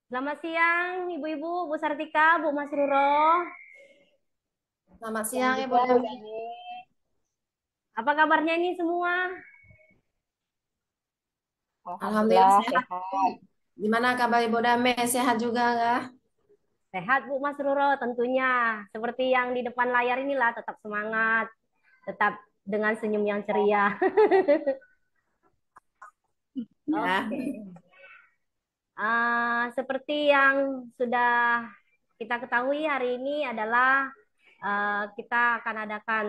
Selamat siang, Ibu-ibu, Bu Sartika, Bu Mas Ruro. Selamat Yang siang Ibu juga Bu Dami. Dani. Apa kabarnya ini semua? Alhamdulillah Alhamdulillah sehat. sehat. Gimana kabar Ibu Dami? Sehat juga nggak? Sehat, Bu Mas Ruro, tentunya. Seperti yang di depan layar inilah, tetap semangat, tetap dengan senyum yang ceria. Ya. Oke. Seperti yang sudah kita ketahui hari ini adalah kita akan adakan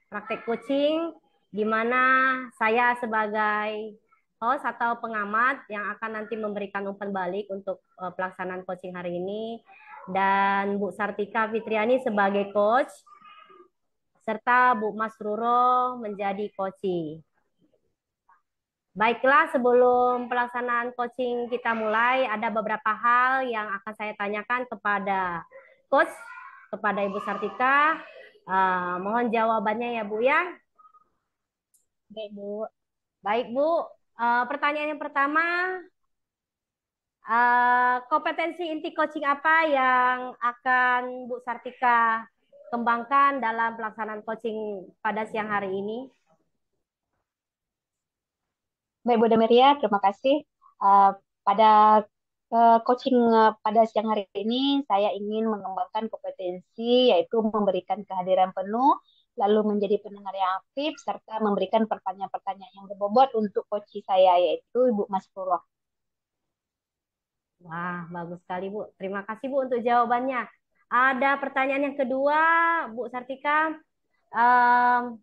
praktek coaching di mana saya sebagai host atau pengamat yang akan nanti memberikan umpan balik untuk pelaksanaan coaching hari ini dan Bu Sartika Fitriani sebagai coach serta Bu Mas Ruro menjadi coachee. Baiklah, sebelum pelaksanaan coaching kita mulai, ada beberapa hal yang akan saya tanyakan kepada coach, kepada Ibu Sartika. Mohon jawabannya ya Bu ya. Baik Bu. Baik Bu, pertanyaan yang pertama, kompetensi inti coaching apa yang akan Bu Sartika kembangkan dalam pelaksanaan coaching pada siang hari ini? Baik Bu Demiria, terima kasih. Eh, pada coaching pada siang hari ini, saya ingin mengembangkan kompetensi, yaitu memberikan kehadiran penuh, lalu menjadi pendengar yang aktif, serta memberikan pertanyaan-pertanyaan yang berbobot untuk coach saya, yaitu Ibu Mas Purwo. Wah, bagus sekali Bu. Terima kasih Bu untuk jawabannya. Ada pertanyaan yang kedua, Bu Sartika. Em,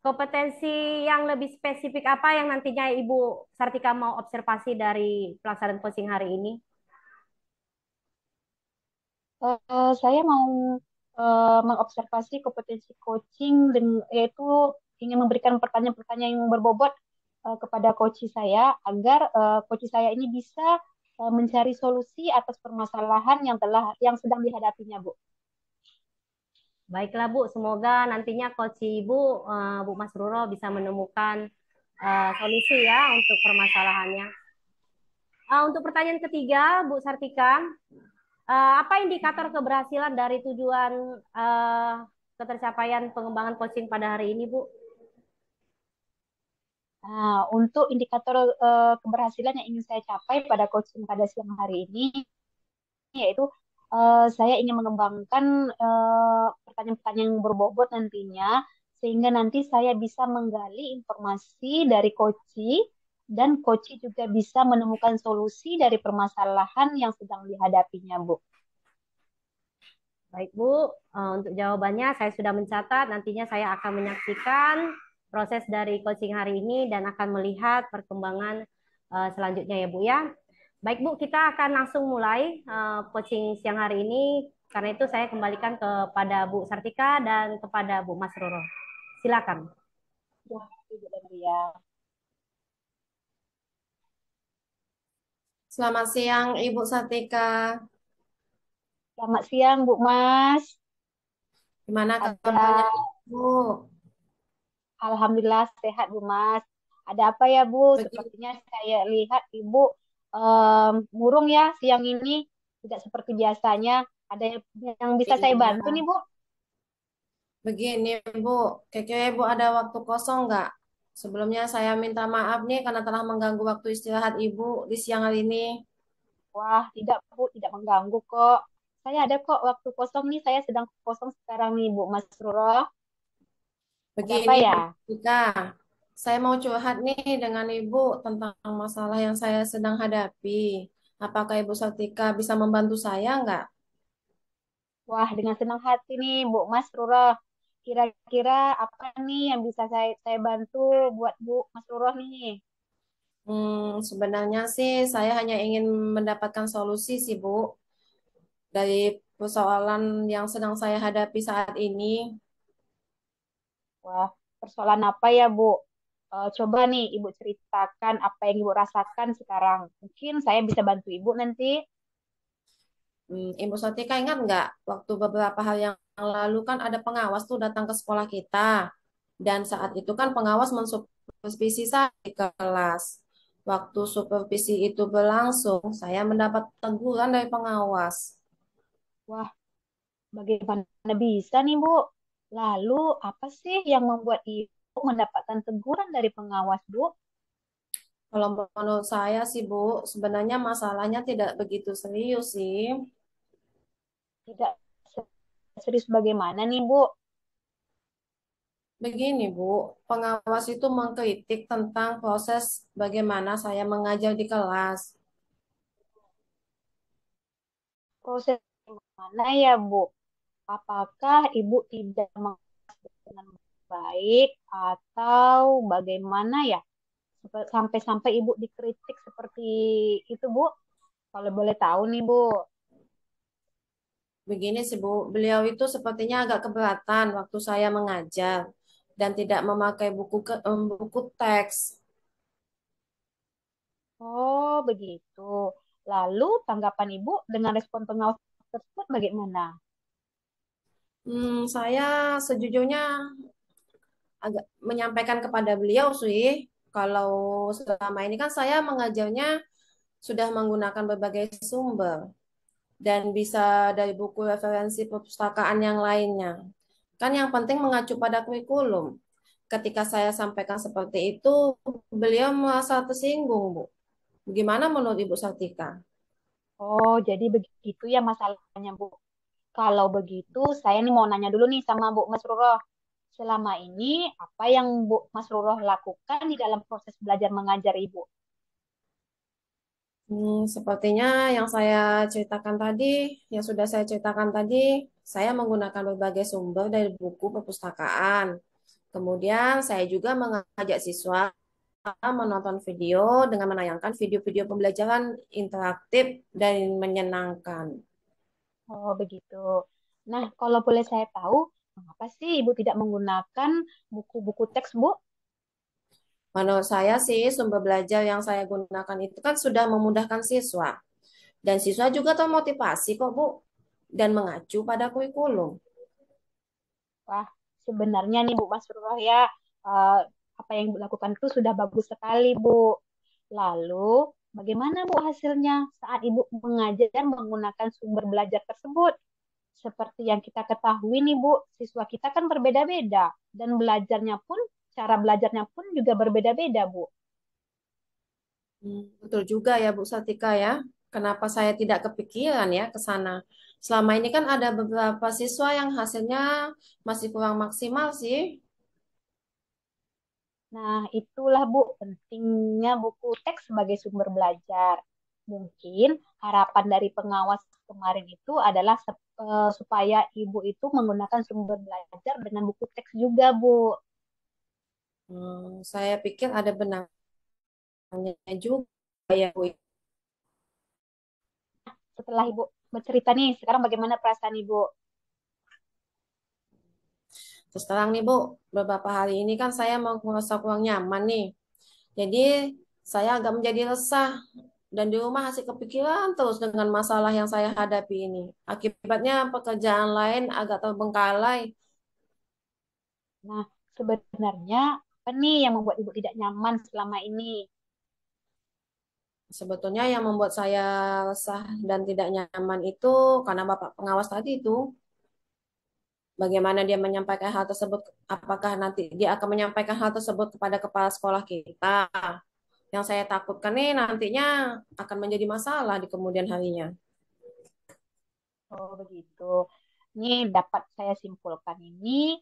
Kompetensi yang lebih spesifik apa yang nantinya Ibu Sartika mau observasi dari pelaksanaan coaching hari ini? Saya mau mengobservasi kompetensi coaching yaitu ingin memberikan pertanyaan-pertanyaan yang berbobot kepada coach saya agar coach saya ini bisa mencari solusi atas permasalahan yang sedang dihadapinya, Bu. Baiklah Bu, semoga nantinya coach Ibu, Bu Mas Ruro bisa menemukan solusi ya untuk permasalahannya. Untuk pertanyaan ketiga, Bu Sartika, apa indikator keberhasilan dari tujuan ketercapaian pengembangan coaching pada hari ini, Bu? Nah, untuk indikator keberhasilan yang ingin saya capai pada coaching pada siang hari ini, yaitu saya ingin mengembangkan pertanyaan-pertanyaan yang berbobot nantinya, sehingga nanti saya bisa menggali informasi dari coachi dan coachi juga bisa menemukan solusi dari permasalahan yang sedang dihadapinya, Bu. Baik Bu, untuk jawabannya saya sudah mencatat. Nantinya saya akan menyaksikan proses dari coaching hari ini dan akan melihat perkembangan selanjutnya ya Bu ya. Baik Bu, kita akan langsung mulai coaching siang hari ini. Karena itu saya kembalikan kepada Bu Sartika dan kepada Bu Mas Roro. Silakan. Ya, Ibu dan Ria. Selamat siang Ibu Satika. Selamat siang, Bu Mas. Gimana kabarnya Ada, Ibu? Alhamdulillah sehat, Bu Mas. Ada apa ya, Bu? Begini, Sepertinya saya lihat Ibu murung ya siang ini. Tidak seperti biasanya. Ada yang bisa saya iya. bantu nih, Bu? Begini Bu, kira-kira Ibu ada waktu kosong nggak? Sebelumnya saya minta maaf nih karena telah mengganggu waktu istirahat Ibu di siang hari ini. Wah, tidak, Bu. Tidak mengganggu kok. Saya ada kok waktu kosong nih. Saya sedang kosong sekarang nih, Bu Mas Ruro. Ada apa Begini ya? Bu Satika, saya mau curhat nih dengan Ibu tentang masalah yang saya sedang hadapi. Apakah Ibu Satika bisa membantu saya nggak? Wah, dengan senang hati nih, Bu Mas Ruro. Kira-kira apa nih yang bisa saya bantu buat Bu Mas Ruro nih? Sebenarnya sih saya hanya ingin mendapatkan solusi sih Bu dari persoalan yang sedang saya hadapi saat ini. Wah, persoalan apa ya, Bu? Coba nih Ibu ceritakan apa yang Ibu rasakan sekarang. Mungkin saya bisa bantu Ibu nanti. Ibu Satika ingat nggak waktu beberapa hari yang lalu kan ada pengawas tuh datang ke sekolah kita dan saat itu kan pengawas mensupervisi saya di kelas. Waktu supervisi itu berlangsung, saya mendapat teguran dari pengawas. Wah, bagaimana bisa nih, Bu? Lalu, apa sih yang membuat Ibu mendapatkan teguran dari pengawas, Bu? Kalau menurut saya sih, Bu, sebenarnya masalahnya tidak begitu serius sih. Tidak serius bagaimana nih, Bu? Begini, Bu, pengawas itu mengkritik tentang proses bagaimana saya mengajar di kelas. Proses mana ya, Bu? Apakah Ibu tidak mengajar dengan baik atau bagaimana ya? Sampai-sampai Ibu dikritik seperti itu, Bu? Kalau boleh tahu nih, Bu. Begini sih, Bu, beliau itu sepertinya agak keberatan waktu saya mengajar dan tidak memakai buku teks. Oh, begitu. Lalu tanggapan Ibu dengan respon pengawas tersebut bagaimana? Saya sejujurnya agak menyampaikan kepada beliau sih, kalau selama ini kan saya mengajarnya sudah menggunakan berbagai sumber dan bisa dari buku referensi perpustakaan yang lainnya. Kan yang penting mengacu pada kurikulum. Ketika saya sampaikan seperti itu, beliau merasa tersinggung, Bu. Gimana menurut Ibu Sartika? Oh, jadi begitu ya masalahnya, Bu. Kalau begitu, saya nih mau nanya dulu nih sama Bu Mas Roroh. Selama ini, apa yang Bu Mas Roroh lakukan di dalam proses belajar mengajar Ibu? Sepertinya yang saya ceritakan tadi, yang sudah saya ceritakan tadi, saya menggunakan berbagai sumber dari buku perpustakaan. Kemudian saya juga mengajak siswa menonton video dengan menayangkan video-video pembelajaran interaktif dan menyenangkan. Oh, begitu. Nah, kalau boleh saya tahu, mengapa sih Ibu tidak menggunakan buku-buku teks, Bu? Menurut saya sih sumber belajar yang saya gunakan itu kan sudah memudahkan siswa. Dan siswa juga termotivasi kok, Bu, dan mengacu pada kurikulum. Wah, sebenarnya nih Bu Mas Roroh ya, eh, apa yang Ibu lakukan itu sudah bagus sekali, Bu. Lalu, bagaimana Bu hasilnya saat Ibu mengajar menggunakan sumber belajar tersebut? Seperti yang kita ketahui nih Bu, siswa kita kan berbeda-beda dan belajarnya pun, cara belajarnya pun juga berbeda-beda, Bu. Betul juga ya Bu Satika ya. Kenapa saya tidak kepikiran ya ke sana? Selama ini kan ada beberapa siswa yang hasilnya masih kurang maksimal sih. Nah, itulah Bu, pentingnya buku teks sebagai sumber belajar. Mungkin harapan dari pengawas kemarin itu adalah supaya Ibu itu menggunakan sumber belajar dengan buku teks juga, Bu. Saya pikir ada benarnya juga ya Bu. Setelah Ibu bercerita nih, sekarang bagaimana perasaan Ibu? Terus terang nih Bu, beberapa hari ini kan saya mau merasa kurang nyaman nih. Jadi saya agak menjadi resah dan di rumah masih kepikiran terus dengan masalah yang saya hadapi ini. Akibatnya pekerjaan lain agak terbengkalai. Nah, sebenarnya apa nih yang membuat Ibu tidak nyaman selama ini? Sebetulnya yang membuat saya resah dan tidak nyaman itu karena Bapak pengawas tadi itu. Bagaimana dia menyampaikan hal tersebut? Apakah nanti dia akan menyampaikan hal tersebut kepada kepala sekolah kita? Yang saya takutkan nih nantinya akan menjadi masalah di kemudian harinya. Oh, begitu. Ini dapat saya simpulkan ini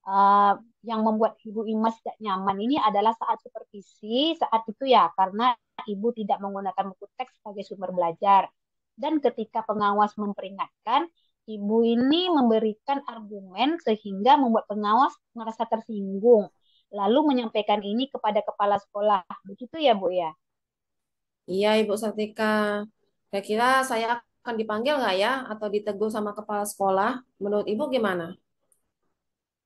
eh, yang membuat Ibu Imas tidak nyaman ini adalah saat supervisi, saat itu ya, karena Ibu tidak menggunakan buku teks sebagai sumber belajar. Dan ketika pengawas memperingatkan, Ibu ini memberikan argumen sehingga membuat pengawas merasa tersinggung. Lalu menyampaikan ini kepada kepala sekolah. Begitu ya, Bu ya? Iya, Ibu Sartika. Kira-kira saya akan dipanggil nggak ya atau ditegur sama kepala sekolah? Menurut Ibu gimana?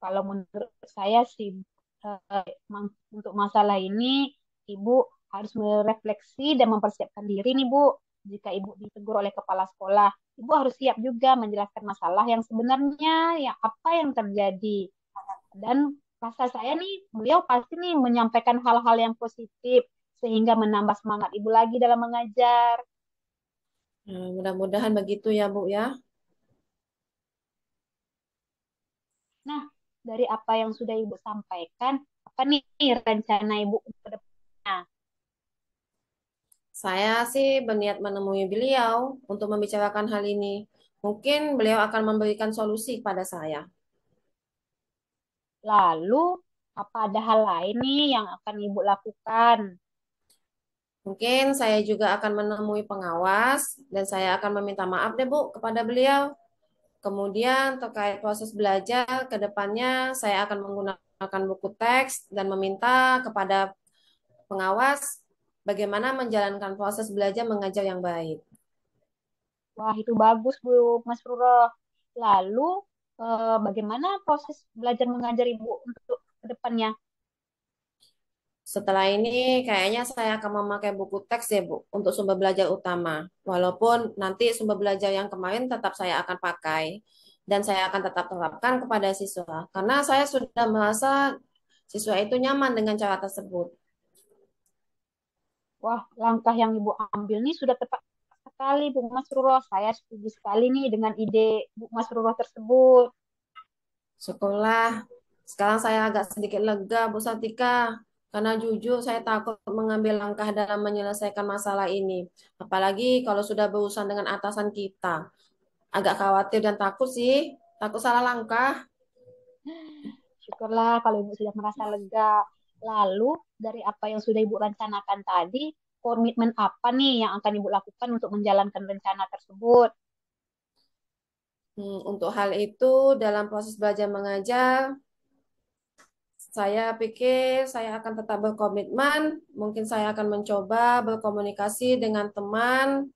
Kalau menurut saya sih untuk masalah ini Ibu harus merefleksi dan mempersiapkan diri nih Bu. Jika Ibu ditegur oleh kepala sekolah, Ibu harus siap juga menjelaskan masalah yang sebenarnya, yang apa yang terjadi. Dan rasa saya nih, beliau pasti nih menyampaikan hal-hal yang positif sehingga menambah semangat Ibu lagi dalam mengajar. Nah, mudah-mudahan begitu ya Bu ya. Nah, dari apa yang sudah Ibu sampaikan, apa nih rencana Ibu ke depannya? Saya sih berniat menemui beliau untuk membicarakan hal ini. Mungkin beliau akan memberikan solusi pada saya. Lalu, apa ada hal lain nih yang akan Ibu lakukan? Mungkin saya juga akan menemui pengawas dan saya akan meminta maaf deh Bu kepada beliau. Kemudian terkait proses belajar ke depannya saya akan menggunakan buku teks dan meminta kepada pengawas bagaimana menjalankan proses belajar mengajar yang baik. Wah, itu bagus, Bu Mas Ruro. Lalu, bagaimana proses belajar mengajar Ibu untuk ke depannya? Setelah ini kayaknya saya akan memakai buku teks ya Bu untuk sumber belajar utama. Walaupun nanti sumber belajar yang kemarin tetap saya akan pakai dan saya akan tetap terapkan kepada siswa karena saya sudah merasa siswa itu nyaman dengan cara tersebut. Wah, langkah yang Ibu ambil nih sudah tepat sekali, Bu Mas Ruro. Saya setuju sekali nih dengan ide Bu Mas Ruro tersebut. Syukurlah. Sekarang saya agak sedikit lega Bu Satika karena jujur saya takut mengambil langkah dalam menyelesaikan masalah ini. Apalagi kalau sudah berurusan dengan atasan kita. Agak khawatir dan takut sih, takut salah langkah. Syukurlah kalau Ibu sudah merasa lega. Lalu, dari apa yang sudah Ibu rencanakan tadi, komitmen apa nih yang akan Ibu lakukan untuk menjalankan rencana tersebut? Untuk hal itu, dalam proses belajar mengajar, saya pikir saya akan tetap berkomitmen. Mungkin saya akan mencoba berkomunikasi dengan teman,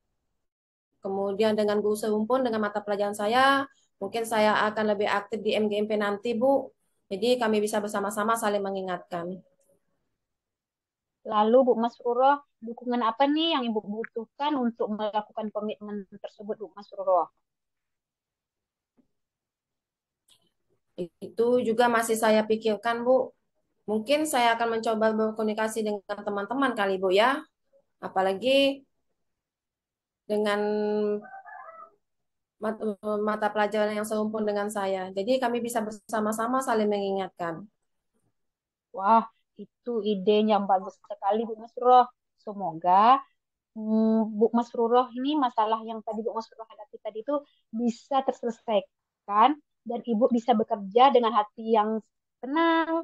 kemudian dengan guru serumpun, dengan mata pelajaran saya. Mungkin saya akan lebih aktif di MGMP nanti, Bu. Jadi kami bisa bersama-sama saling mengingatkan. Lalu, Bu Mas Ruro, dukungan apa nih yang Ibu butuhkan untuk melakukan komitmen tersebut, Bu Mas Ruro? Itu juga masih saya pikirkan, Bu. Mungkin saya akan mencoba berkomunikasi dengan teman-teman kali, Bu ya. Apalagi dengan mata pelajaran yang serumpun dengan saya. Jadi kami bisa bersama-sama saling mengingatkan. Wah, itu idenya yang bagus sekali, Bu Mas Ruro. Semoga Bu Mas Ruro ini masalah yang tadi Bu Mas Ruro hadapi tadi itu bisa terselesaikan dan Ibu bisa bekerja dengan hati yang tenang,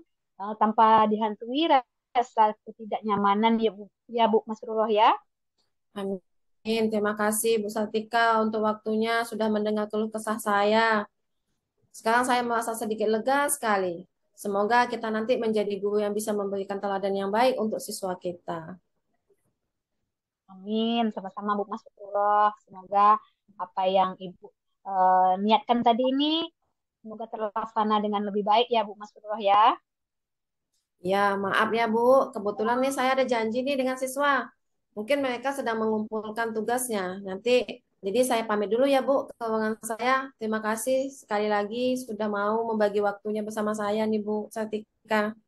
tanpa dihantui rasa ketidaknyamanan ya Bu Mas Ruro ya. Amin. Terima kasih Bu Sartika untuk waktunya sudah mendengar keluh kesah saya. Sekarang saya merasa sedikit lega sekali. Semoga kita nanti menjadi guru yang bisa memberikan teladan yang baik untuk siswa kita. Amin, sama-sama Bu Mas Ruro. Semoga apa yang Ibu niatkan tadi ini semoga terlaksana dengan lebih baik ya Bu Mas Ruro ya. Ya, maaf ya Bu. Kebetulan nih saya ada janji nih dengan siswa. Mungkin mereka sedang mengumpulkan tugasnya. Nanti, jadi saya pamit dulu ya Bu ke ruangan saya. Terima kasih sekali lagi sudah mau membagi waktunya bersama saya nih Bu Sartika.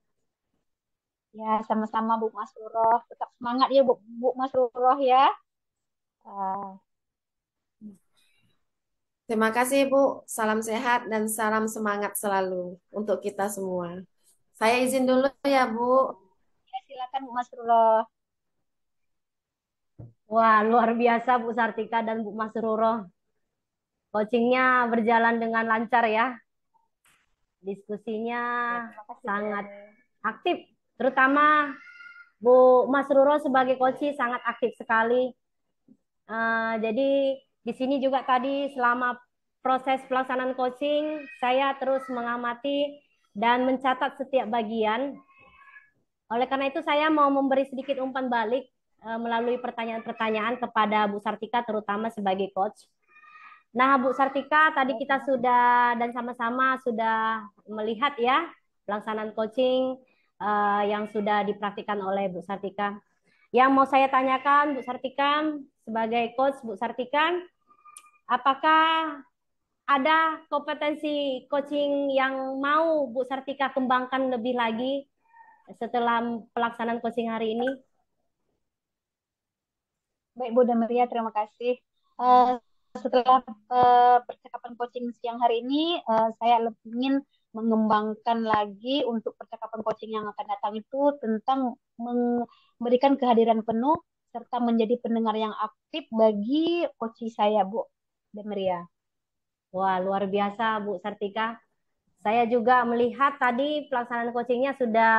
Ya, sama-sama Bu Mas Ruro. Tetap semangat ya Bu Mas Ruro ya. Ah, Terima kasih Bu. Salam sehat dan salam semangat selalu untuk kita semua. Saya izin dulu ya Bu. ya, silakan Bu Mas Ruro. Wah, luar biasa Bu Sartika dan Bu Mas Ruro. Coachingnya berjalan dengan lancar ya. Diskusinya Ya, terima kasih Bu. sangat aktif. Terutama Bu Mas Ruro sebagai coach sangat aktif sekali. Jadi di sini juga tadi selama proses pelaksanaan coaching, saya terus mengamati dan mencatat setiap bagian. Oleh karena itu saya mau memberi sedikit umpan balik melalui pertanyaan-pertanyaan kepada Bu Sartika terutama sebagai coach. Nah, Bu Sartika, tadi Ya, kita silakan. sudah dan sama-sama sudah melihat ya pelaksanaan coaching yang sudah dipraktikkan oleh Bu Sartika. Yang mau saya tanyakan, Bu Sartika, sebagai coach Bu Sartika, apakah ada kompetensi coaching yang mau Bu Sartika kembangkan lebih lagi setelah pelaksanaan coaching hari ini? Baik Bu Damaria, terima kasih. Eh, Setelah percakapan coaching siang hari ini, saya ingin mengembangkan lagi untuk percakapan coaching yang akan datang itu tentang memberikan kehadiran penuh serta menjadi pendengar yang aktif bagi coaching saya, Bu Damaria. Wah, luar biasa Bu Sartika. Saya juga melihat tadi pelaksanaan coachingnya sudah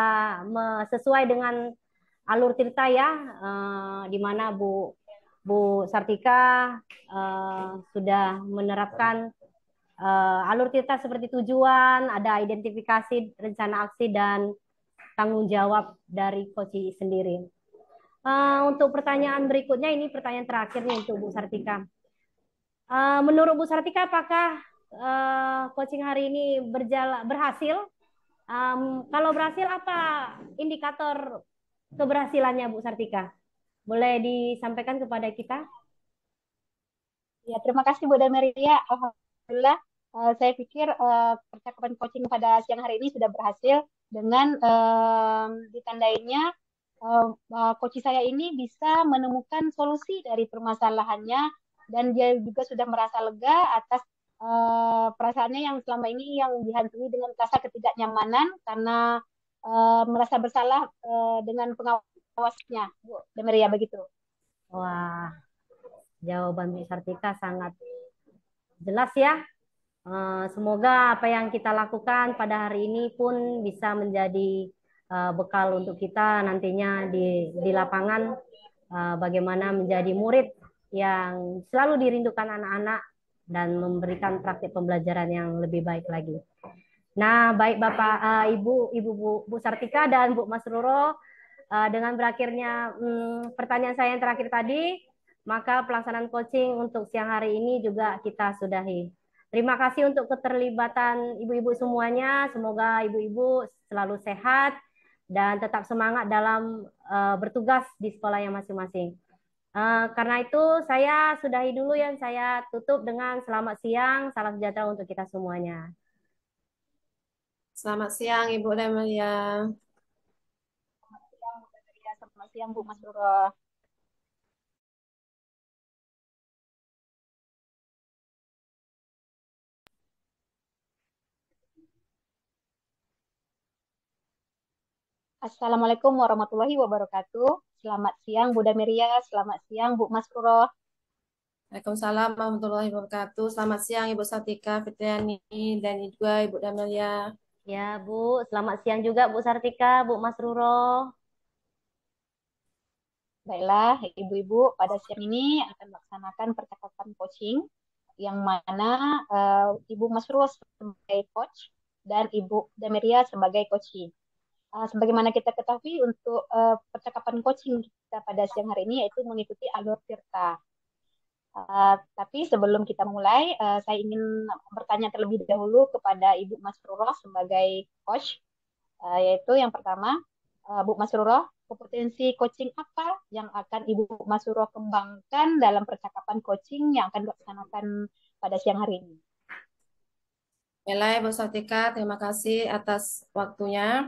sesuai dengan alur cerita ya, di mana Bu Sartika sudah menerapkan alur cerita seperti tujuan, ada identifikasi, rencana aksi, dan tanggung jawab dari coach sendiri. Untuk pertanyaan berikutnya, ini pertanyaan terakhir nih untuk Bu Sartika. Menurut Bu Sartika, apakah coaching hari ini berhasil? Kalau berhasil, apa indikator keberhasilannya Bu Sartika? Boleh disampaikan kepada kita? Ya, terima kasih Bu Damaria. Alhamdulillah, saya pikir percakapan coaching pada siang hari ini sudah berhasil dengan ditandainya coach saya ini bisa menemukan solusi dari permasalahannya dan dia juga sudah merasa lega atas perasaannya yang selama ini yang dihantui dengan rasa ketidaknyamanan karena merasa bersalah dengan pengawasnya, Bu Damaria begitu. Wah, jawaban Bu Sartika sangat jelas ya. Semoga apa yang kita lakukan pada hari ini pun bisa menjadi bekal untuk kita nantinya di lapangan, bagaimana menjadi murid yang selalu dirindukan anak-anak dan memberikan praktik pembelajaran yang lebih baik lagi. Nah, baik Bapak, Ibu Bu Sartika dan Bu Mas Ruro, dengan berakhirnya pertanyaan saya yang terakhir tadi, maka pelaksanaan coaching untuk siang hari ini juga kita sudahi. Terima kasih untuk keterlibatan ibu-ibu semuanya. Semoga ibu-ibu selalu sehat dan tetap semangat dalam bertugas di sekolahnya masing-masing. Karena itu saya sudahi dulu yang saya tutup dengan selamat siang, salam sejahtera untuk kita semuanya. Selamat siang Ibu Damaria. Selamat siang Bu Damaria, selamat siang Bu Mas Ruro. Assalamualaikum warahmatullahi wabarakatuh. Selamat siang Bu Damiria, selamat siang Bu Mas Ruro. Waalaikumsalam warahmatullahi wabarakatuh. Selamat siang Ibu Satika Fitriani dan juga Ibu Damaria. Ya, Bu. Selamat siang juga Bu Sartika, Bu Mas Ruro. Baiklah, ibu-ibu, pada siang ini akan melaksanakan percakapan coaching yang mana Ibu Mas Ruro sebagai coach dan Ibu Damiria sebagai coaching. Sebagaimana kita ketahui untuk percakapan coaching kita pada siang hari ini yaitu mengikuti alur tirta. Tapi sebelum kita memulai, saya ingin bertanya terlebih dahulu kepada Ibu Mas Ruro sebagai coach, yaitu yang pertama, Bu Mas Ruro, kompetensi coaching apa yang akan Ibu Mas Ruro kembangkan dalam percakapan coaching yang akan dilaksanakan pada siang hari ini? Baiklah Ibu Satika, terima kasih atas waktunya.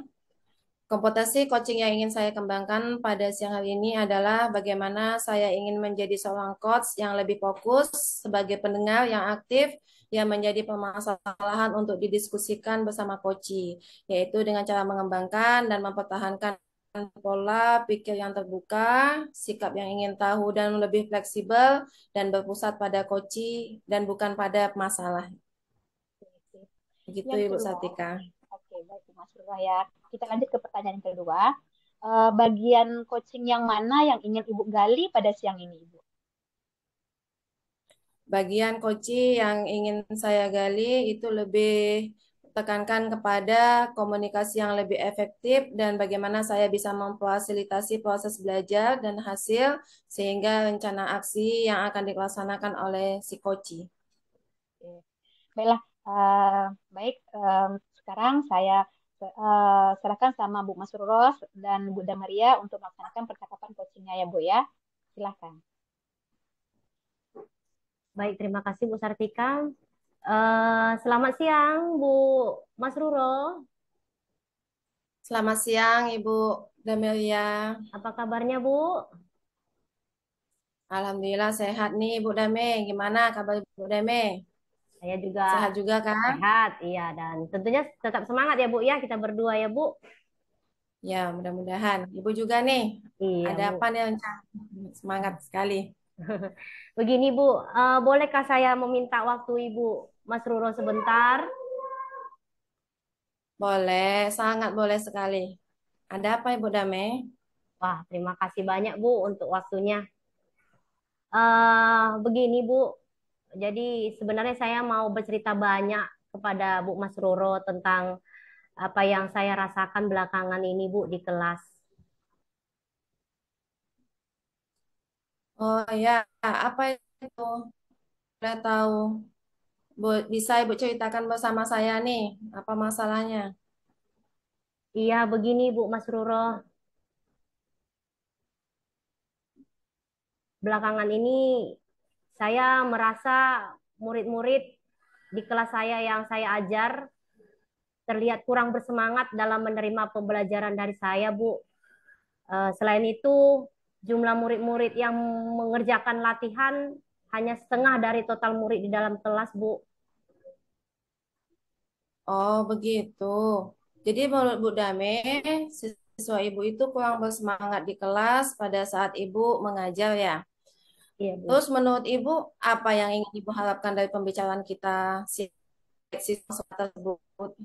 Kompetensi coaching yang ingin saya kembangkan pada siang hari ini adalah bagaimana saya ingin menjadi seorang coach yang lebih fokus sebagai pendengar yang aktif yang menjadi permasalahan untuk didiskusikan bersama coach, yaitu dengan cara mengembangkan dan mempertahankan pola pikir yang terbuka, sikap yang ingin tahu dan lebih fleksibel dan berpusat pada coach dan bukan pada masalah. Begitu Yang Ibu kedua, Satika. oke, baik Bu Mas Ruro ya. Kita lanjut ke pertanyaan yang kedua. Bagian coaching yang mana yang ingin Ibu gali pada siang ini, Ibu? Bagian kunci yang ingin saya gali itu lebih tekankan kepada komunikasi yang lebih efektif dan bagaimana saya bisa memfasilitasi proses belajar dan hasil sehingga rencana aksi yang akan dilaksanakan oleh si koci. Baiklah, baik. Sekarang saya serahkan sama Bu Mas Ruros dan Bu Damaria untuk melaksanakan percakapan coachingnya ya Bu ya. Silahkan. Baik, terima kasih Bu Sartika. Selamat siang Bu Mas Ruro. Selamat siang Ibu Damelia. Apa kabarnya Bu? Alhamdulillah sehat nih Bu Dame. Gimana kabar Bu Dame? Saya juga Sehat juga kan? sehat, iya, dan tentunya tetap semangat ya Bu ya, kita berdua ya Bu. Ya, mudah-mudahan. Ibu juga nih. Iya Ada apa Bu. nih rencana? Semangat sekali. Begini Bu, bolehkah saya meminta waktu Ibu Mas Ruro sebentar? Boleh, sangat boleh sekali. Ada apa Ibu Dame? Wah, terima kasih banyak Bu untuk waktunya. Begini Bu, jadi sebenarnya saya mau bercerita banyak kepada Bu Mas Ruro tentang apa yang saya rasakan belakangan ini Bu di kelas. Oh ya, apa itu? Boleh tahu. Bisa Ibu ceritakan bersama saya nih, apa masalahnya? Iya, begini Bu Mas Ruro, belakangan ini saya merasa murid-murid di kelas saya yang saya ajar terlihat kurang bersemangat dalam menerima pembelajaran dari saya, Bu. Selain itu, jumlah murid-murid yang mengerjakan latihan hanya setengah dari total murid di dalam kelas, Bu. Oh, begitu. Jadi menurut Bu Dame, siswa Ibu itu kurang bersemangat di kelas pada saat Ibu mengajar ya. Iya, Bu. Terus menurut Ibu, apa yang ingin Ibu harapkan dari pembicaraan kita siswa tersebut?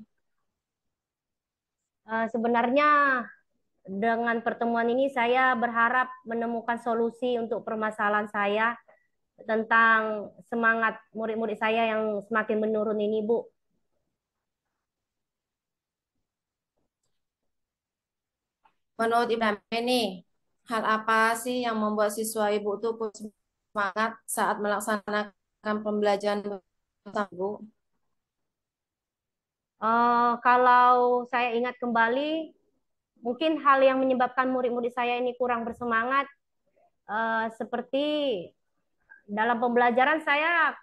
Sebenarnya dengan pertemuan ini saya berharap menemukan solusi untuk permasalahan saya tentang semangat murid-murid saya yang semakin menurun ini, Bu. Menurut Ibu Dame nih, hal apa sih yang membuat siswa Ibu itu kurang semangat saat melaksanakan pembelajaran bersama Bu? Kalau saya ingat kembali, mungkin hal yang menyebabkan murid-murid saya ini kurang bersemangat, seperti dalam pembelajaran saya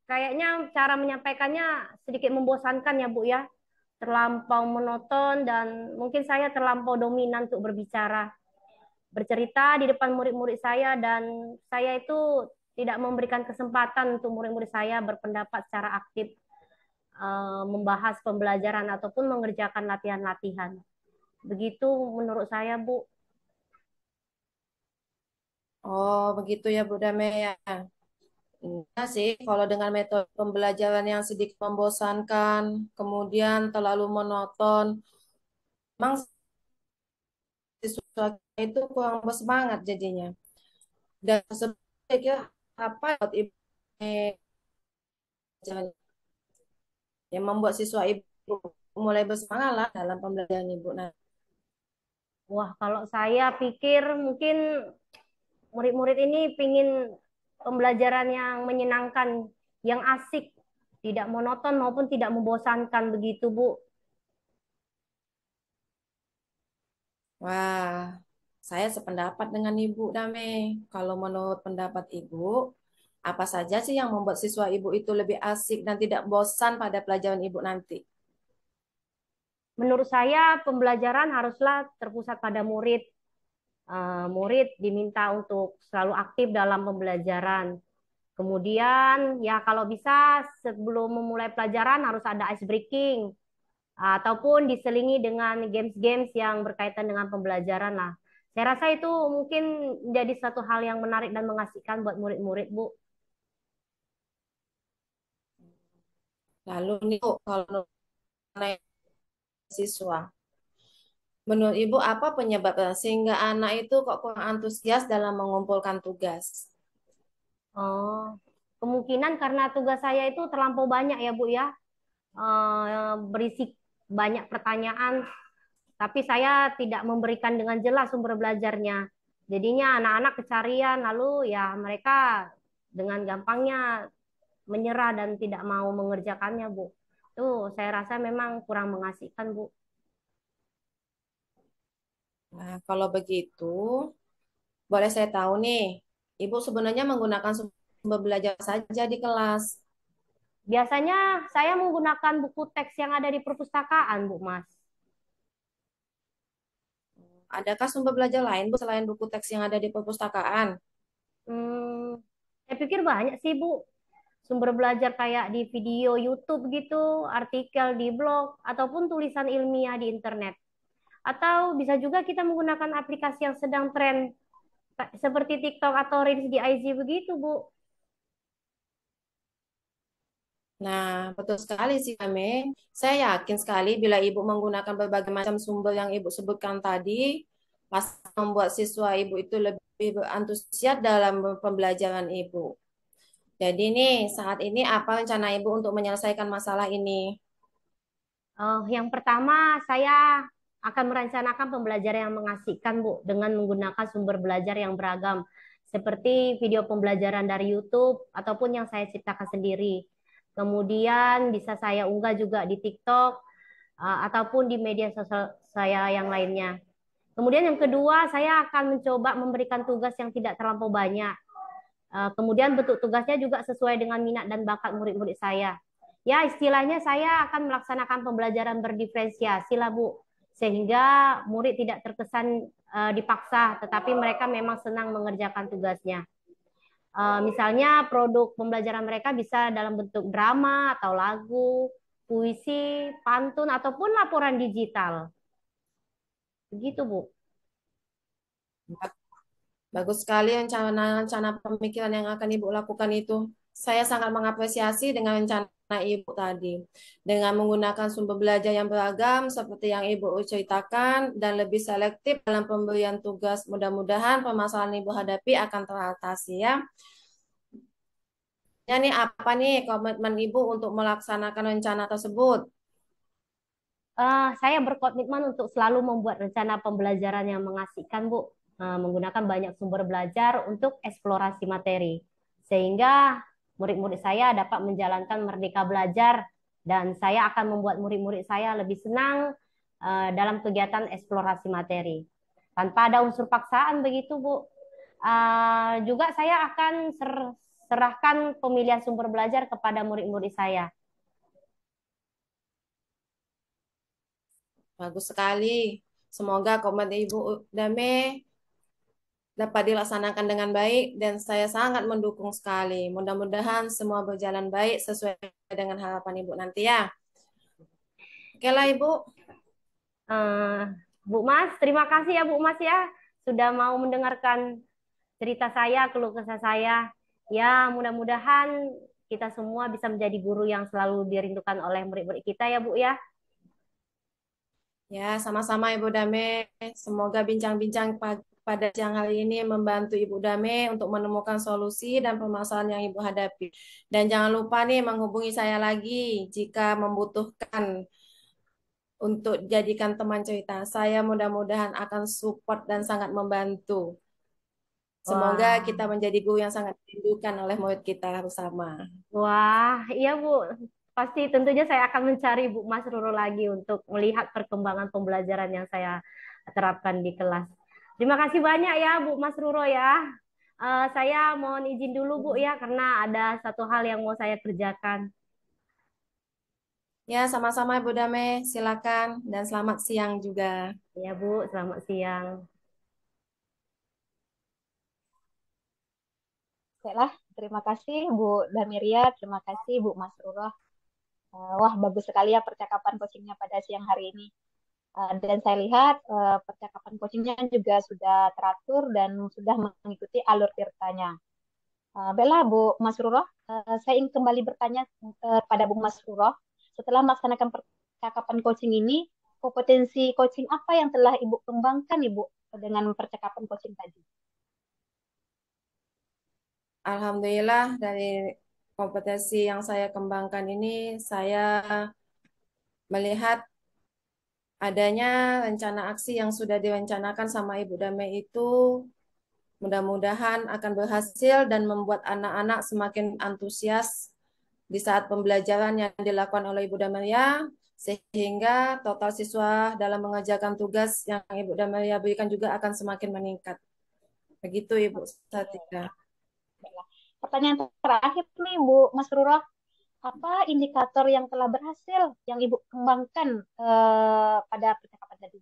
kayaknya cara menyampaikannya sedikit membosankan ya Bu ya, terlampau monoton dan mungkin saya terlampau dominan untuk bercerita di depan murid-murid saya dan saya itu tidak memberikan kesempatan untuk murid-murid saya berpendapat secara aktif, membahas pembelajaran ataupun mengerjakan latihan-latihan. Begitu menurut saya, Bu. Oh, begitu ya Bu Dame ya. Iya sih, kalau dengan metode pembelajaran yang sedikit membosankan, kemudian terlalu monoton, memang siswa itu kurang bersemangat jadinya. Dan sebenarnya apa ibu yang membuat siswa ibu mulai bersemangat lah dalam pembelajaran ibu. Nah, Wah, kalau saya pikir mungkin murid-murid ini pingin pembelajaran yang menyenangkan, yang asik, tidak monoton maupun tidak membosankan begitu, Bu. wah, saya sependapat dengan Ibu Dame. Kalau menurut pendapat Ibu, apa saja sih yang membuat siswa Ibu itu lebih asik dan tidak bosan pada pelajaran Ibu nanti? Menurut saya pembelajaran haruslah terpusat pada murid. Murid diminta untuk selalu aktif dalam pembelajaran. Kemudian ya kalau bisa sebelum memulai pelajaran harus ada ice breaking ataupun diselingi dengan games-games yang berkaitan dengan pembelajaran lah. Saya rasa itu mungkin menjadi satu hal yang menarik dan mengasihkan buat murid-murid, Bu. Lalu nih Bu, kalau mengenai siswa, menurut Ibu apa penyebabnya sehingga anak itu kok kurang antusias dalam mengumpulkan tugas? Oh, kemungkinan karena tugas saya itu terlampau banyak ya, Bu ya. Berisi banyak pertanyaan, tapi saya tidak memberikan dengan jelas sumber belajarnya. Jadinya anak-anak kecarian, lalu ya mereka dengan gampangnya menyerah dan tidak mau mengerjakannya, Bu. Tuh, saya rasa memang kurang mengasihkan, Bu. Nah, kalau begitu, boleh saya tahu nih, Ibu sebenarnya menggunakan sumber belajar saja di kelas. Biasanya saya menggunakan buku teks yang ada di perpustakaan, Bu, Mas. Adakah sumber belajar lain Bu selain buku teks yang ada di perpustakaan? Hmm, saya pikir banyak sih Bu sumber belajar kayak di video YouTube gitu, artikel di blog, ataupun tulisan ilmiah di internet. Atau bisa juga kita menggunakan aplikasi yang sedang tren seperti TikTok atau Reels di IG begitu, Bu. Nah, betul sekali sih Kame. Saya yakin sekali bila Ibu menggunakan berbagai macam sumber yang Ibu sebutkan tadi, pasti membuat siswa Ibu itu lebih berantusias dalam pembelajaran Ibu. Jadi nih, saat ini apa rencana Ibu untuk menyelesaikan masalah ini? Yang pertama, saya akan merencanakan pembelajaran yang mengasihkan, Bu, dengan menggunakan sumber belajar yang beragam, seperti video pembelajaran dari YouTube ataupun yang saya ciptakan sendiri. Kemudian bisa saya unggah juga di TikTok ataupun di media sosial saya yang lainnya. Kemudian yang kedua, saya akan mencoba memberikan tugas yang tidak terlampau banyak. Kemudian bentuk tugasnya juga sesuai dengan minat dan bakat murid-murid saya. Ya, istilahnya saya akan melaksanakan pembelajaran berdiferensiasi lah, Bu. Sehingga murid tidak terkesan dipaksa, tetapi mereka memang senang mengerjakan tugasnya. Misalnya produk pembelajaran mereka bisa dalam bentuk drama atau lagu, puisi, pantun, ataupun laporan digital. Begitu, Bu. Bagus sekali rencana-rencana pemikiran yang akan Ibu lakukan itu. Saya sangat mengapresiasi dengan rencana Ibu tadi. Dengan menggunakan sumber belajar yang beragam seperti yang Ibu ceritakan dan lebih selektif dalam pemberian tugas. Mudah-mudahan permasalahan Ibu hadapi akan teratasi ya. Ya nih apa nih komitmen Ibu untuk melaksanakan rencana tersebut? Saya berkomitmen untuk selalu membuat rencana pembelajaran yang mengasihkan, Bu. Menggunakan banyak sumber belajar untuk eksplorasi materi. Sehingga murid-murid saya dapat menjalankan merdeka belajar dan saya akan membuat murid-murid saya lebih senang dalam kegiatan eksplorasi materi. Tanpa ada unsur paksaan begitu, Bu. Juga saya akan serahkan pemilihan sumber belajar kepada murid-murid saya. Bagus sekali. Semoga komitmen Ibu Dame dapat dilaksanakan dengan baik dan saya sangat mendukung sekali. Mudah-mudahan semua berjalan baik sesuai dengan harapan Ibu nanti ya. Oke lah Ibu. Eh, Bu Mas, terima kasih ya Bu Mas ya sudah mau mendengarkan cerita saya, keluh kesah saya. Ya, mudah-mudahan kita semua bisa menjadi guru yang selalu dirindukan oleh murid-murid kita ya Bu ya. Ya, sama-sama Ibu Dame. Semoga bincang-bincang pada siang hari ini membantu Ibu Dame untuk menemukan solusi dan permasalahan yang Ibu hadapi. Dan jangan lupa nih menghubungi saya lagi jika membutuhkan untuk jadikan teman cerita. Saya mudah-mudahan akan support dan sangat membantu. Semoga Wah, kita menjadi guru yang sangat dirindukan oleh murid kita bersama. wah, iya Bu. Pasti tentunya saya akan mencari Bu Mas Roro lagi untuk melihat perkembangan pembelajaran yang saya terapkan di kelas. Terima kasih banyak ya Bu Mas Roro ya. Saya mohon izin dulu Bu ya karena ada satu hal yang mau saya kerjakan. Ya, sama-sama Ibu Dame. Silakan dan selamat siang juga. Ya Bu, selamat siang. Baiklah, terima kasih Bu Damiria, terima kasih Bu Masrurah. Wah, bagus sekali ya percakapan coachingnya pada siang hari ini. Dan saya lihat percakapan coachingnya juga sudah teratur dan sudah mengikuti alur ceritanya. Baiklah, Bu Masrurah, saya ingin kembali bertanya pada Bu Masrurah. Setelah melaksanakan percakapan coaching ini, kompetensi coaching apa yang telah Ibu kembangkan, Ibu, dengan percakapan coaching tadi? Alhamdulillah dari kompetensi yang saya kembangkan ini, saya melihat adanya rencana aksi yang sudah direncanakan sama Ibu Damai itu mudah-mudahan akan berhasil dan membuat anak-anak semakin antusias di saat pembelajaran yang dilakukan oleh Ibu Damaria, sehingga total siswa dalam mengerjakan tugas yang Ibu Damaria berikan juga akan semakin meningkat. Begitu Ibu Oke. Satika. Baiklah. Pertanyaan terakhir nih, Bu Masrurah. Apa indikator yang telah berhasil yang Ibu kembangkan pada percakapan tadi?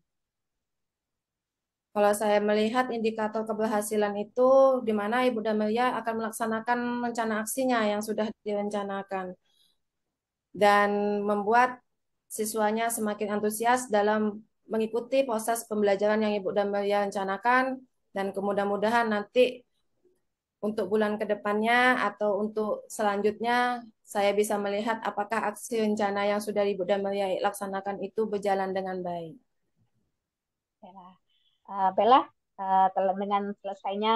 Kalau saya melihat indikator keberhasilan itu di mana Ibu Damelia akan melaksanakan rencana aksinya yang sudah direncanakan dan membuat siswanya semakin antusias dalam mengikuti proses pembelajaran yang Ibu Damelia rencanakan dan mudah-mudahan nanti untuk bulan ke depannya atau untuk selanjutnya saya bisa melihat apakah aksi rencana yang sudah Ibu Damelia laksanakan itu berjalan dengan baik. Bella, Bella, dengan selesainya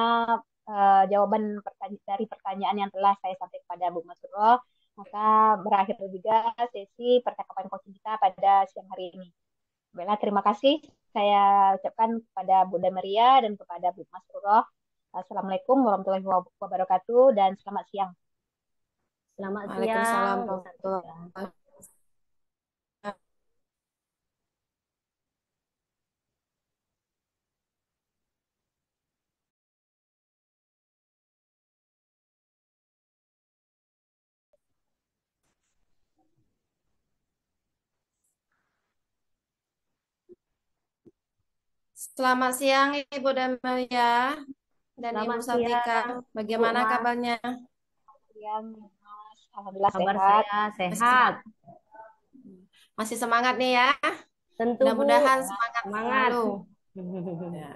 jawaban dari pertanyaan yang telah saya sampaikan kepada Bu Masuro, maka berakhir juga sesi percakapan coaching kita pada siang hari ini. Bella, terima kasih saya ucapkan kepada Bu Dameria dan kepada Bu Masuro. Assalamualaikum warahmatullahi wabarakatuh dan selamat siang. Selamat siang, Waalaikumsalam Bu Sartika. warahmatullahi Selamat siang Ibu Damelia dan Ibu Selamat Sartika. siang, Bu Bagaimana Mas. kabarnya? Siang, Mas. Alhamdulillah Kabar sehat. saya Masih sehat. masih semangat nih ya. Tentu, Bu. Mudah-mudahan semangat Semangat. selalu. Ya.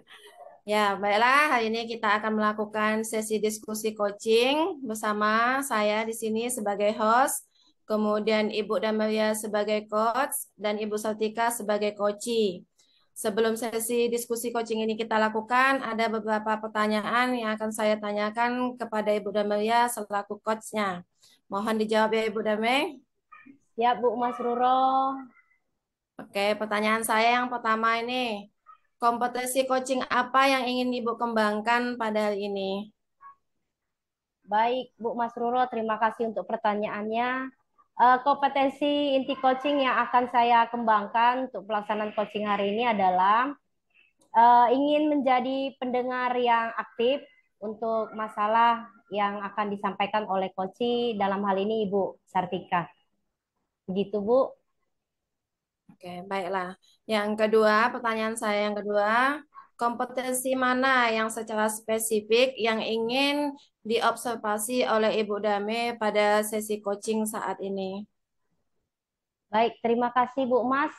Ya, baiklah. Hari ini kita akan melakukan sesi diskusi coaching bersama saya di sini sebagai host, kemudian Ibu Damelia sebagai coach, dan Ibu Sartika sebagai coachee. Sebelum sesi diskusi coaching ini kita lakukan, ada beberapa pertanyaan yang akan saya tanyakan kepada Ibu Damelia selaku coachnya. Mohon dijawab ya Ibu Dame. Siap, Bu Mas Ruro. Oke, pertanyaan saya yang pertama ini. Kompetensi coaching apa yang ingin Ibu kembangkan pada hari ini? Baik, Bu Mas Ruro, terima kasih untuk pertanyaannya. Kompetensi inti coaching yang akan saya kembangkan untuk pelaksanaan coaching hari ini adalah ingin menjadi pendengar yang aktif untuk masalah yang akan disampaikan oleh coaching dalam hal ini Ibu Sartika. Begitu, Bu. Oke, baiklah. Yang kedua, pertanyaan saya yang kedua, kompetensi mana yang secara spesifik yang ingin diobservasi oleh Ibu Dame pada sesi coaching saat ini? Baik, terima kasih Bu Mas.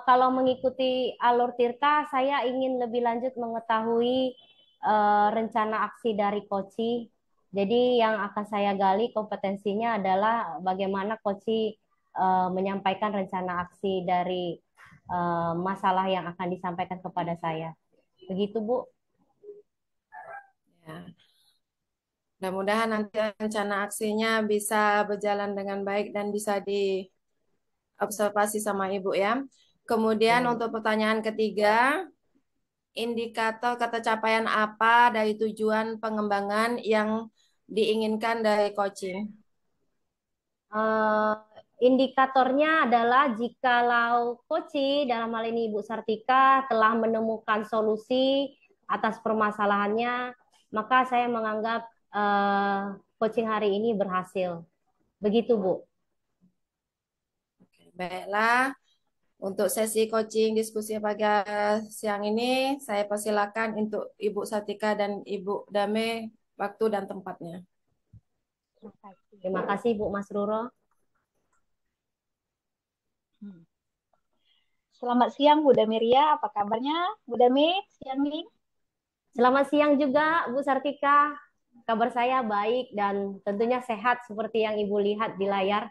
Kalau mengikuti alur Tirta, saya ingin lebih lanjut mengetahui rencana aksi dari Koci. Jadi yang akan saya gali kompetensinya adalah bagaimana Koci menyampaikan rencana aksi dari masalah yang akan disampaikan kepada saya. Begitu Bu. Ya. Mudah-mudahan nanti rencana aksinya bisa berjalan dengan baik dan bisa diobservasi sama Ibu ya. Kemudian Ya, Bu. untuk pertanyaan ketiga, indikator ketercapaian apa dari tujuan pengembangan yang diinginkan dari coaching? Eh, Indikatornya adalah jikalau Koci dalam hal ini Ibu Sartika telah menemukan solusi atas permasalahannya, maka saya menganggap coaching hari ini berhasil. Begitu, Bu. Baiklah, untuk sesi coaching diskusi pada siang ini, saya persilakan untuk Ibu Satika dan Ibu Dame waktu dan tempatnya. Terima kasih. Terima kasih, Bu Mas Ruro. Hmm. Selamat siang, Bu Dameria. Apa kabarnya, Bu Dami? Siang ini? Selamat siang juga, Bu Sartika. Kabar saya baik dan tentunya sehat seperti yang Ibu lihat di layar.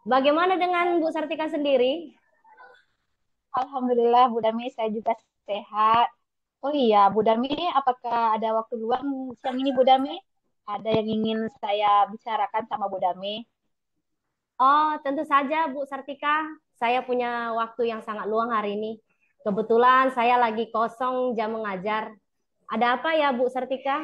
Bagaimana dengan Bu Sartika sendiri? Alhamdulillah, Bu Dami, saya juga sehat. Oh iya, Bu Dami, apakah ada waktu luang siang ini, Bu Dami? Ada yang ingin saya bicarakan sama Bu Dami? Oh, tentu saja Bu Sartika. Saya punya waktu yang sangat luang hari ini. Kebetulan saya lagi kosong jam mengajar. Ada apa ya Bu Sartika?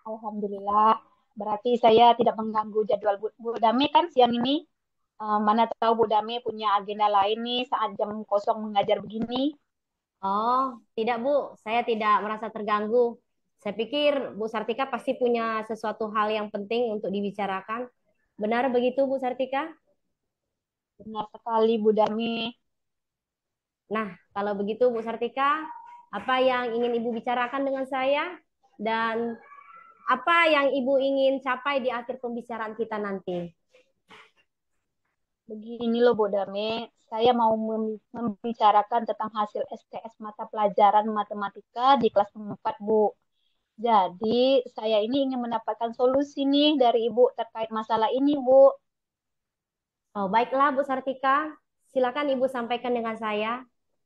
Alhamdulillah. Berarti saya tidak mengganggu jadwal Bu Dami kan siang ini? Mana tahu Bu Dami punya agenda lain nih saat jam kosong mengajar begini. Oh, tidak Bu. Saya tidak merasa terganggu. Saya pikir Bu Sartika pasti punya sesuatu hal yang penting untuk dibicarakan. Benar begitu Bu Sartika? Benar sekali Bu Dami. Nah, kalau begitu Bu Sartika, apa yang ingin Ibu bicarakan dengan saya? Dan apa yang Ibu ingin capai di akhir pembicaraan kita nanti? Begini loh Bu Dame, saya mau membicarakan tentang hasil STS mata pelajaran matematika di kelas 4 Bu. Jadi saya ini ingin mendapatkan solusi nih dari Ibu terkait masalah ini Bu. Oh, baiklah Bu Sartika, silakan Ibu sampaikan dengan saya.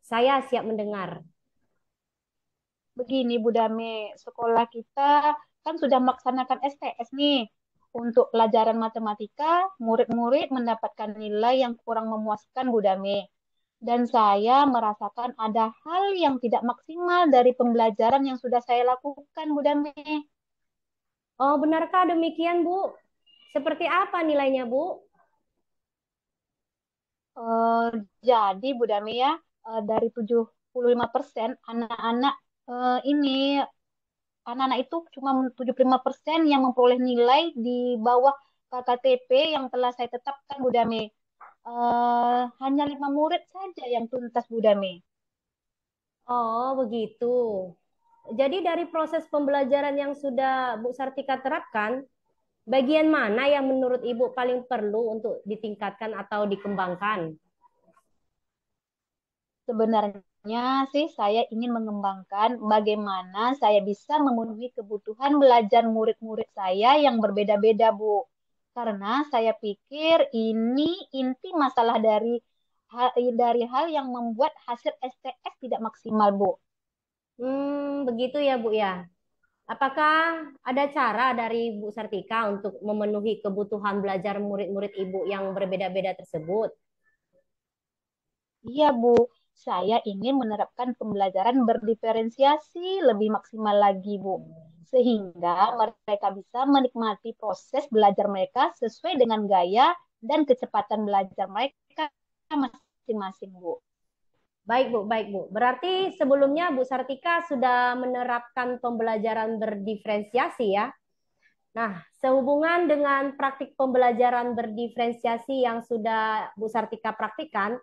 Saya siap mendengar. Begini Bu Dame, sekolah kita kan sudah melaksanakan STS nih. Untuk pelajaran matematika, murid-murid mendapatkan nilai yang kurang memuaskan Bu Dame. Dan saya merasakan ada hal yang tidak maksimal dari pembelajaran yang sudah saya lakukan, Bu Dame. Oh, benarkah demikian, Bu? Seperti apa nilainya, Bu? Eh, jadi, Bu Dame ya, dari 75% anak-anak ini, anak-anak itu cuma 75% yang memperoleh nilai di bawah KKTP yang telah saya tetapkan, Bu Dame. Hanya 5 murid saja yang tuntas, Bu Dame. Oh, begitu. Jadi dari proses pembelajaran yang sudah Bu Sartika terapkan, bagian mana yang menurut Ibu paling perlu untuk ditingkatkan atau dikembangkan? Sebenarnya sih saya ingin mengembangkan bagaimana saya bisa memenuhi kebutuhan belajar murid-murid saya yang berbeda-beda, Bu. Karena saya pikir ini inti masalah dari hal yang membuat hasil STS tidak maksimal, Bu. Begitu ya, Bu ya. Apakah ada cara dari Bu Sartika untuk memenuhi kebutuhan belajar murid-murid Ibu yang berbeda-beda tersebut? Iya, Bu. Saya ingin menerapkan pembelajaran berdiferensiasi lebih maksimal lagi, Bu. Sehingga mereka bisa menikmati proses belajar mereka sesuai dengan gaya dan kecepatan belajar mereka masing-masing, Bu. Baik, Bu, baik, Bu. Berarti sebelumnya Bu Sartika sudah menerapkan pembelajaran berdiferensiasi ya. Nah, sehubungan dengan praktik pembelajaran berdiferensiasi yang sudah Bu Sartika praktikkan,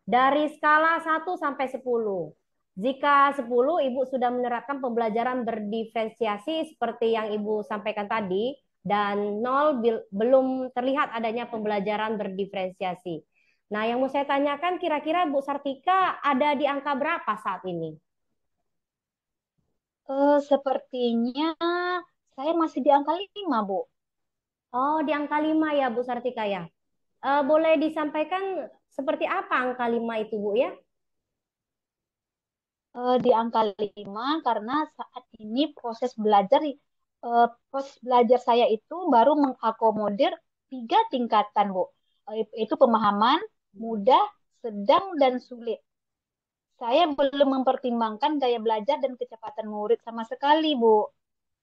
dari skala 1 sampai 10. Jika 10, Ibu sudah menerapkan pembelajaran berdiferensiasi seperti yang Ibu sampaikan tadi, dan 0 belum terlihat adanya pembelajaran berdiferensiasi. Nah, yang mau saya tanyakan kira-kira Bu Sartika ada di angka berapa saat ini? Sepertinya saya masih di angka 5, Bu. Oh, di angka 5 ya Bu Sartika ya. Boleh disampaikan seperti apa angka 5 itu Bu ya? Di angka 5 karena saat ini proses belajar saya itu baru mengakomodir 3 tingkatan, Bu. Itu pemahaman, mudah, sedang, dan sulit. Saya belum mempertimbangkan gaya belajar dan kecepatan murid sama sekali, Bu.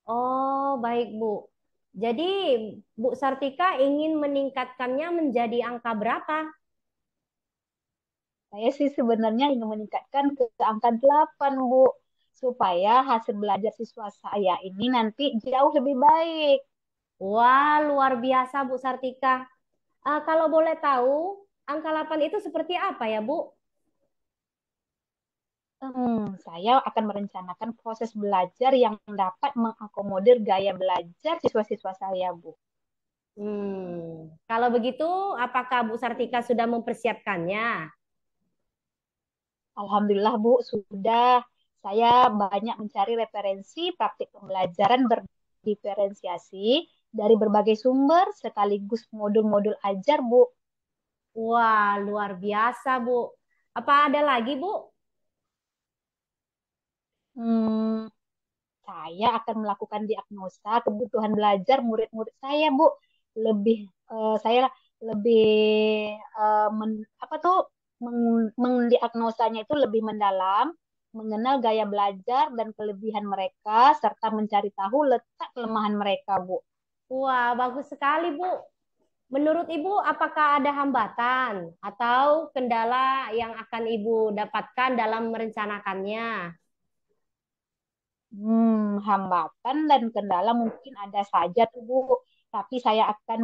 Oh, baik Bu. Jadi Bu Sartika ingin meningkatkannya menjadi angka berapa? Saya sih sebenarnya ingin meningkatkan ke angka 8, Bu. Supaya hasil belajar siswa saya ini nanti jauh lebih baik. Wah, luar biasa Bu Sartika. Kalau boleh tahu, angka 8 itu seperti apa ya Bu? Saya akan merencanakan proses belajar yang dapat mengakomodir gaya belajar siswa-siswa saya, Bu. Kalau begitu, apakah Bu Sartika sudah mempersiapkannya? Alhamdulillah, Bu, sudah. Saya banyak mencari referensi praktik pembelajaran berdiferensiasi dari berbagai sumber sekaligus modul-modul ajar, Bu. Wah, luar biasa Bu. Apa ada lagi Bu? Hmm, saya akan melakukan diagnosa kebutuhan belajar murid-murid saya, Bu. Lebih saya lebih apa tuh mendiagnosanya itu lebih mendalam, mengenal gaya belajar dan kelebihan mereka serta mencari tahu letak kelemahan mereka, Bu. Wah, bagus sekali Bu. Menurut Ibu, apakah ada hambatan atau kendala yang akan Ibu dapatkan dalam merencanakannya? Hambatan dan kendala mungkin ada saja tuh, Bu. Tapi saya akan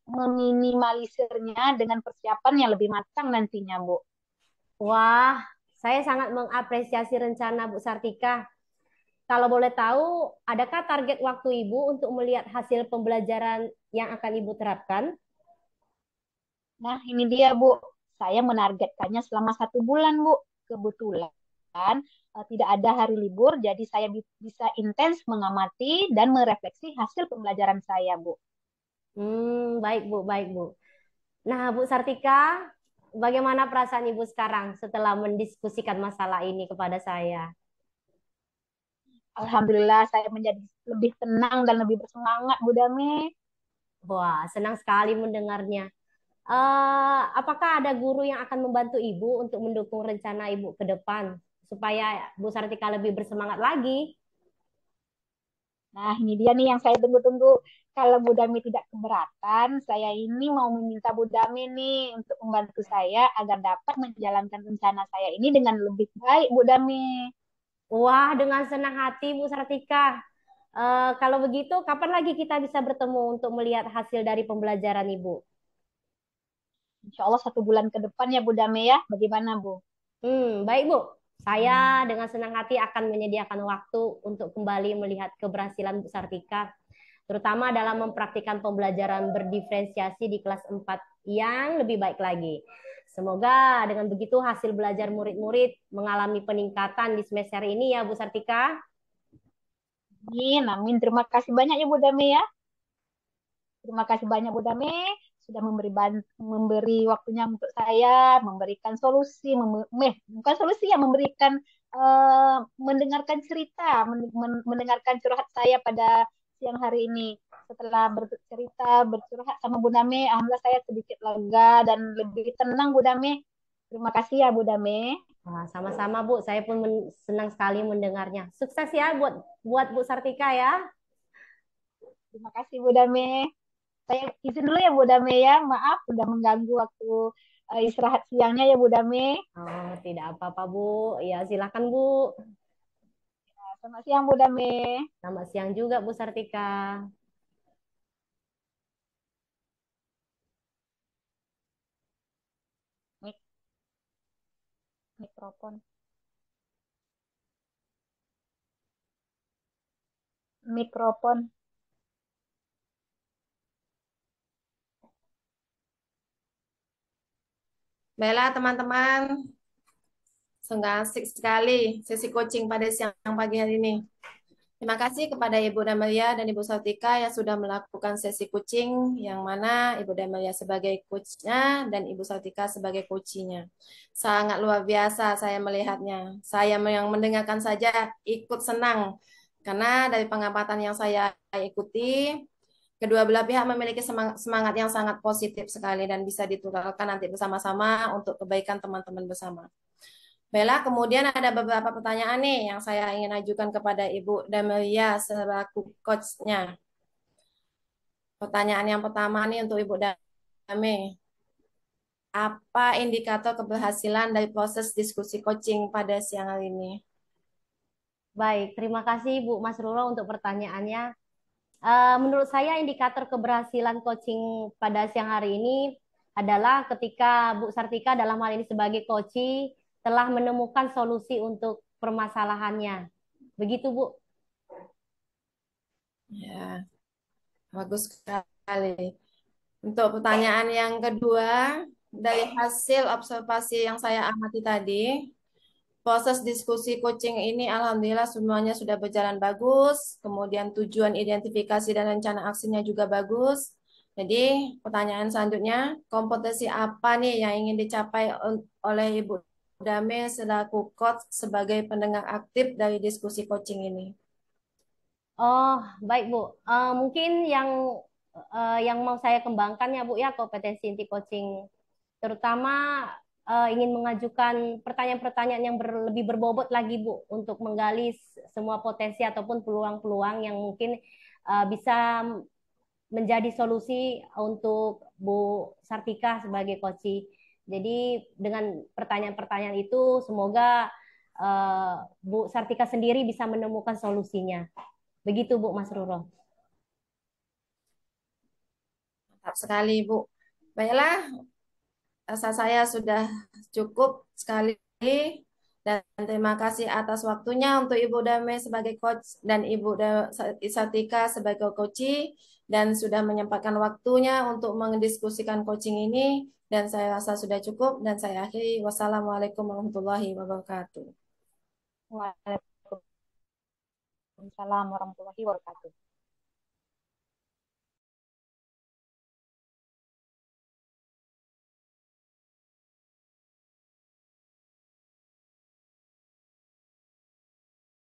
meminimalisirnya dengan persiapan yang lebih matang nantinya, Bu. Wah, Saya sangat mengapresiasi rencana Bu Sartika. Kalau boleh tahu, adakah target waktu Ibu untuk melihat hasil pembelajaran yang akan Ibu terapkan? Nah, ini dia, Bu. Saya menargetkannya selama 1 bulan, Bu. Kebetulan tidak ada hari libur, jadi saya bisa intens mengamati dan merefleksi hasil pembelajaran saya, Bu. Baik Bu, baik Bu. Nah, Bu Sartika, bagaimana perasaan Ibu sekarang setelah mendiskusikan masalah ini kepada saya? Alhamdulillah, saya menjadi lebih tenang dan lebih bersemangat, Bu Dami. Wah, senang sekali mendengarnya. Apakah ada guru yang akan membantu Ibu untuk mendukung rencana Ibu ke depan supaya Bu Sartika lebih bersemangat lagi? Nah, ini dia nih yang saya tunggu-tunggu. Kalau Bu Dami tidak keberatan, saya ini mau meminta Bu Dami nih untuk membantu saya agar dapat menjalankan rencana saya ini dengan lebih baik, Bu Dami. Wah, dengan senang hati Bu Sartika. Kalau begitu, kapan lagi kita bisa bertemu untuk melihat hasil dari pembelajaran Ibu? Insya Allah 1 bulan ke depan ya Bu Dami ya. Bagaimana Bu? Baik Bu. Saya dengan senang hati akan menyediakan waktu untuk kembali melihat keberhasilan Bu Sartika, terutama dalam mempraktikkan pembelajaran berdiferensiasi di kelas 4 yang lebih baik lagi. Semoga dengan begitu hasil belajar murid-murid mengalami peningkatan di semester ini ya Bu Sartika. Amin, amin. Terima kasih banyak ya Bu Dami ya. Terima kasih banyak Bu Dami sudah memberi waktunya untuk saya, memberikan solusi, bukan solusi ya, memberikan mendengarkan cerita, mendengarkan curhat saya pada siang hari ini. Setelah bercerita, bercurhat sama Bu Dami, alhamdulillah saya sedikit lega dan lebih tenang Bu Dami. Terima kasih ya Bu Dami. Wah, sama-sama Bu, saya pun senang sekali mendengarnya. Sukses ya buat Bu Sartika ya. Terima kasih Bu Dami. Saya izin dulu ya Bu Dame ya. Maaf udah mengganggu waktu istirahat siangnya ya Bu Dame. Oh, tidak apa-apa Bu. Ya, silakan Bu. Selamat siang Bu Dame. Selamat siang juga Bu Sartika. Mik mikrofon. Mikrofon. Baiklah teman-teman, sungguh asik sekali sesi coaching pada siang pagi hari ini. Terima kasih kepada Ibu Damalia dan Ibu Sautika yang sudah melakukan sesi coaching, yang mana Ibu Damalia sebagai coachnya dan Ibu Sautika sebagai coachinya. Sangat luar biasa saya melihatnya. Saya yang mendengarkan saja ikut senang, karena dari pengamatan yang saya ikuti, kedua belah pihak memiliki semangat yang sangat positif sekali dan bisa ditularkan nanti bersama-sama untuk kebaikan teman-teman bersama. Bella, kemudian ada beberapa pertanyaan nih yang saya ingin ajukan kepada Ibu Damelia selaku coachnya. Pertanyaan yang pertama nih untuk Ibu Dame. Apa indikator keberhasilan dari proses diskusi coaching pada siang hari ini? Baik, terima kasih Bu Mas Ruro untuk pertanyaannya. Menurut saya indikator keberhasilan coaching pada siang hari ini adalah ketika Bu Sartika dalam hal ini sebagai coachee telah menemukan solusi untuk permasalahannya. Begitu Bu. Ya, bagus sekali. Untuk pertanyaan yang kedua, dari hasil observasi yang saya amati tadi, proses diskusi coaching ini alhamdulillah semuanya sudah berjalan bagus, kemudian tujuan identifikasi dan rencana aksinya juga bagus. Jadi pertanyaan selanjutnya, kompetensi apa nih yang ingin dicapai oleh Ibu Dame selaku coach sebagai pendengar aktif dari diskusi coaching ini? Oh, baik Bu. Mungkin yang mau saya kembangkan ya Bu ya kompetensi inti coaching, terutama ingin mengajukan pertanyaan-pertanyaan yang lebih berbobot lagi Bu untuk menggali semua potensi ataupun peluang-peluang yang mungkin bisa menjadi solusi untuk Bu Sartika sebagai coach. Jadi dengan pertanyaan-pertanyaan itu semoga Bu Sartika sendiri bisa menemukan solusinya. Begitu Bu Mas Ruro. Mantap sekali, Bu. Baiklah, rasa saya sudah cukup sekali. Dan terima kasih atas waktunya untuk Ibu Dame sebagai coach dan Ibu Satika sebagai coachee dan sudah menyempatkan waktunya untuk mendiskusikan coaching ini dan saya rasa sudah cukup dan saya akhiri. Wassalamualaikum warahmatullahi wabarakatuh. Waalaikumsalam warahmatullahi wabarakatuh.